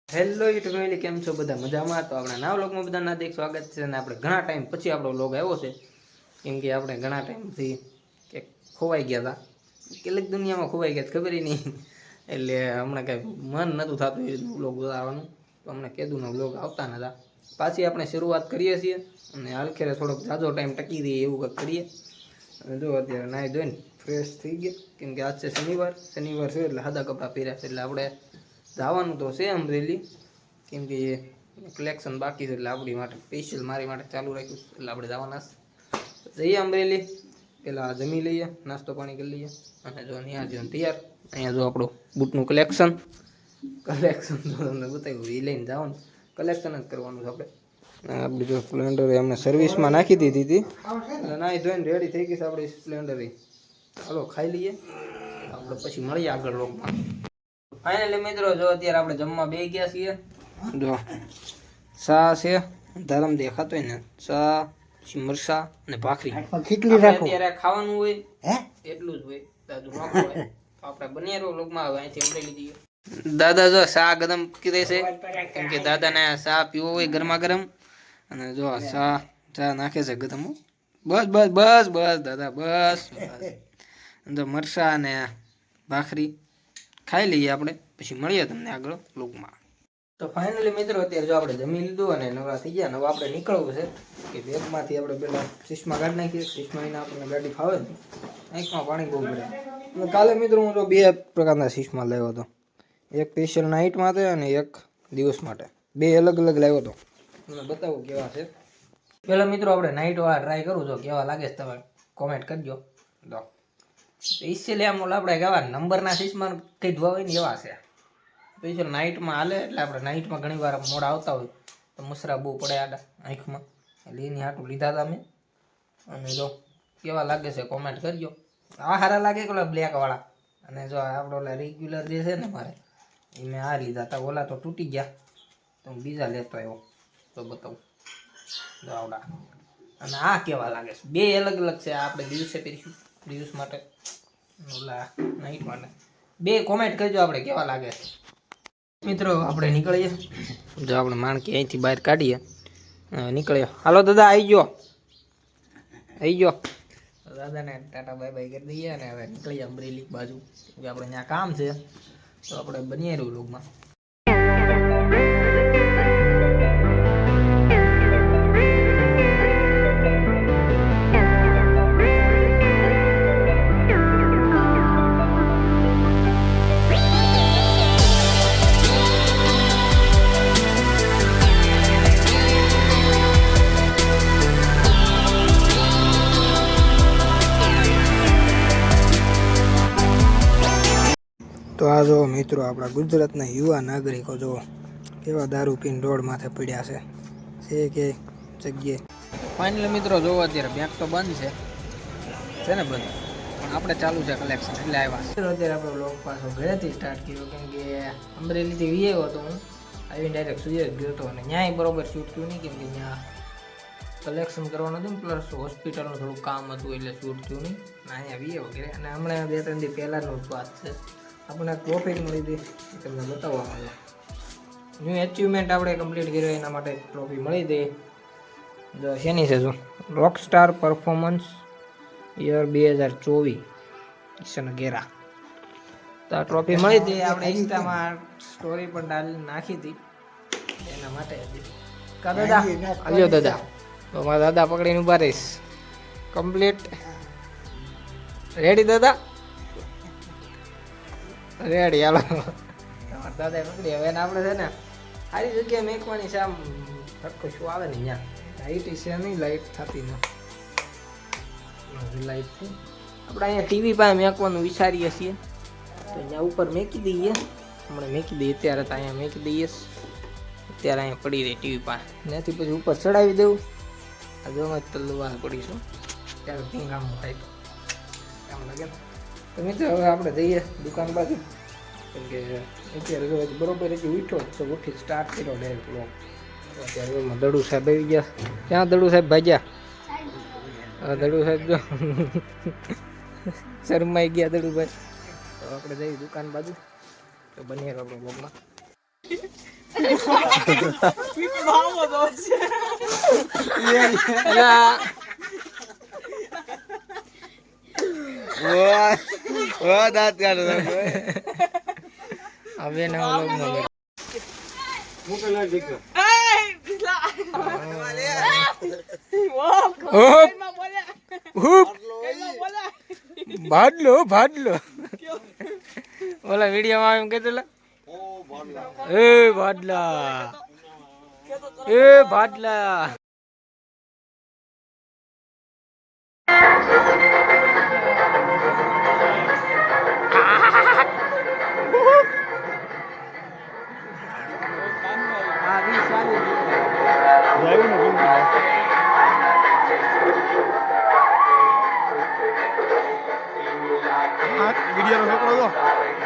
Hello YouTube family, કેમ છો બધા? મજામાં? તો આપણા નવા વ્લોગમાં બધાના હાર્દિક સ્વાગત છે. અને આપણે ઘણા ટાઈમ પછી આપણો વ્લોગ આવ્યો છે, કેમ કે આપણે ઘણા ટાઈમથી કે ખોવાઈ ગયા હતા, કેટલીક દુનિયામાં ખોવાઈ ગયા ખબર નહીં. એટલે હમણાં કાંઈ મન નહોતું થતું એ વ્લોગ આવવાનું, તો હમણાં કેદુનો વ્લોગ આવતા નહોતા. પાછી આપણે શરૂઆત કરીએ છીએ અને હાલખેરે થોડોક ઝાઝો ટાઈમ ટકી રહીએ એવું કંઈક કરીએ. અને જો અત્યારે નાહી ધોઈને ફ્રેશ થઈ ગયા, કેમ કે આજ છે શનિવાર છે એટલે સાદા કપડાં પહેર્યા છે. એટલે આપણે જવાનું તો છે અમરેલી, કેમ કે કલેક્શન બાકી છે એટલે આપણી માટે સ્પેશિયલ મારી માટે ચાલુ રાખ્યું છે. એટલે આપણે જવાના જઈએ અમરેલી, પેલા જમી લઈએ, નાસ્તો પાણી કરી લઈએ અને જો ત્યાં જઈને તૈયાર. અહીંયા જો આપણું બૂટનું કલેક્શન તો તમને બતાવ્યું, એ લઈને જવાનું, કલેક્શન જ કરવાનું છે આપણે. આપણી જો સ્પ્લેન્ડર અમને સર્વિસમાં નાખી દીધી હતી એટલે નાહી ધોઈને રેડી થઈ ગઈ છે આપણી સ્પ્લેન્ડર. ચાલો ખાઈ લઈએ, આપણે પછી મળીએ આગળ લોકમાં. ફાઇનલી મિત્રો, જો અત્યારે આપણે જમવા બે ગયા છીએ. જો સા છે, ધરમ દેખાતો હોય ને, સા મરસા અને ભાખરી. અત્યારે ખાવાનું હોય એટલું જ હોય, દાદુ ન હોય તો આપણે બને રહો લોકમાં. હવે અહીંથી અમરેલી જઈએ. દાદા જો સા ગરમ કરે છે, કેમ કે દાદાને સા પીવો હોય ગરમા ગરમ. અને જો ચા નાખે છે ગરમ. બસ બસ બસ બસ દાદા બસ. અંદર મરસા અને ભાખરી ખાઈ લઈએ આપણે, પછી મળીએ તમને આગળ લોકમાં. તો ફાઇનલી મિત્રો, અત્યારે જો આપણે જમી લીધું અને નવરા થઈ ગયા. હવે આપણે નીકળવું છે કે બેગમાંથી આપણે પેલા ચશ્મા કાઢી નાખીએ. ચશ્મા એને આપણને ગાડી ફાવે ને, આંખમાં પાણી બહુ પડે. અને કાલે મિત્રો હું તો બે પ્રકારના ચશ્મા લાવ્યો હતો, એક સ્પેશિયલ નાઇટ માટે અને એક દિવસ માટે. બે અલગ અલગ લાવ્યો હતો, તમને બતાવું કેવા છે. પેલા મિત્રો આપણે નાઇટ વાળા ટ્રાય કરું, જો કેવા લાગે છે તમે કોમેન્ટ કરજો. તો સ્પેશિયલી આમ આપણે કેવા નંબરના ચશ્મા કંઈ ધોવા હોય ને એવા છે. સ્પેશિયલ નાઇટમાં હાલે, એટલે આપણે નાઇટમાં ઘણી વાર મોડા આવતા હોય તો મસરા બહુ પડે આડા આંખમાં, એટલે એની હાટું લીધા હતા મેં. અને જો કેવા લાગે છે કોમેન્ટ કરજો. આ સારા લાગે કે ઓલા બ્લેક વાળા? અને જો આપણે ઓલા રેગ્યુલર જે છે ને મારે, એ મેં આ લીધા હતા. ઓલા તો તૂટી ગયા તો હું બીજા લેતો આવ્યો, તો બતાવું જો આવડા. અને આ કેવા લાગે છે? બે અલગ અલગ છે. આપણે દિવસે પહેરીશું, દિવસ માટે, ઓલા નાઇટ માટે. બે કોમેન્ટ કરજો આપણે કેવા લાગે છે. મિત્રો આપણે નીકળીએ, જો આપણે માણકી અહીંથી બહાર કાઢીએ, નીકળીએ. હાલો દાદા, આવી ગયો દાદાને ટાટા બાય બાય કરી દઈએ અને હવે નીકળીએ અમરેલી બાજુ. આપણે ત્યાં કામ છે, તો આપણે બનીએ રહ્યું લોકમાં. તો આ જો મિત્રો, આપણા ગુજરાતના યુવા નાગરિકો જો કેવા દારૂ પીને રોડ માથે પડ્યા છે કે જગ્યાએ. ફાઇનલી મિત્રો જોવો, અત્યારે બેંક તો બંધ છે ને બંધ, પણ આપણે ચાલુ છે કલેક્શન, એટલે આવ્યા. અત્યારે આપણો વ્લોગ પાછો ઘરેથી સ્ટાર્ટ કર્યો, કેમ કે અમરેલીથી વીએવો હતો હું, આવીને ડાયરેક્ટ સુઈ ગયો હતો. અને ન્યાય બરોબર શૂટ થયું નહીં, કેમ કે ત્યાં કલેક્શન કરવાનું હતું ને, પ્લસ હોસ્પિટલનું થોડું કામ હતું, એટલે શૂટ થયું નહીં. અહીંયા વીએ વગેરે. અને હમણાં 2-3 દી પહેલાંનો વાત છે, આપણે ટ્રોફી મળી હતી, તમને બતાવવામાં આવે. ન્યૂ એચિવમેન્ટ આપણે કમ્પ્લીટ કર્યો, એના માટે ટ્રોફી મળી હતી. જો શેની છે, જો રોક સ્ટાર પરફોર્મન્સ યર 2024 ગેરા. તો આ ટ્રોફી મળી હતી. આપણે ઇન્સ્ટામાં સ્ટોરી પણ નાખી હતી, એના માટે હતી. કા દાદા? આવ્યો દાદા, તો મારા દાદા પકડીને ઉભા રહીશ. કમ્પ્લીટ રેડી દાદા? રેડી, હાલો. દાદા પકડી. હવે આપણે છે ને સારી જગ્યાએ મેકવાની છે, આમ સરખું શું આવે ને ત્યાં લાઇટ છે નહીં, લાઇટ થતી નથી લાઇટથી. આપણે અહીંયા ટીવી પાસે મેકવાનું વિચારીએ છીએ, તો અહીંયા ઉપર મેકી દઈએ. હમણાં મેકી દઈએ, અત્યારે તો અહીંયા મેકી દઈએ. અત્યારે અહીંયા પડી રહી ટીવી પાસે, ત્યાંથી પછી ઉપર ચડાવી દેવું. આ જો અમે તલવાર પડીશું, ત્યારે ભીંગામ થાય તો કામ લાગે ને. તો મિત્રો હવે આપણે જઈએ દુકાન બાજુ, કેમ કે અત્યારે જો બરોબર હજી ઉઠ્યો તો ઉઠી સ્ટાર્ટ કર્યો ડાયરેક્ટ વ્લોગ. અત્યારે દડુ સાહેબ આવી ગયા. ક્યાં દડુ સાહેબ ભાગ્યા? દડુ સાહેબ જો શરમાઈ ગયા દડુભાઈ. તો આપણે જઈએ દુકાન બાજુ, તો બની આપણો બ્લોગમાં. દાંત કાઢો હવે નવા લોકમાં ભાડલો ઓલા વિડીયોમાં એમ કીધું એ ભાડલા વિડીયો છોકરો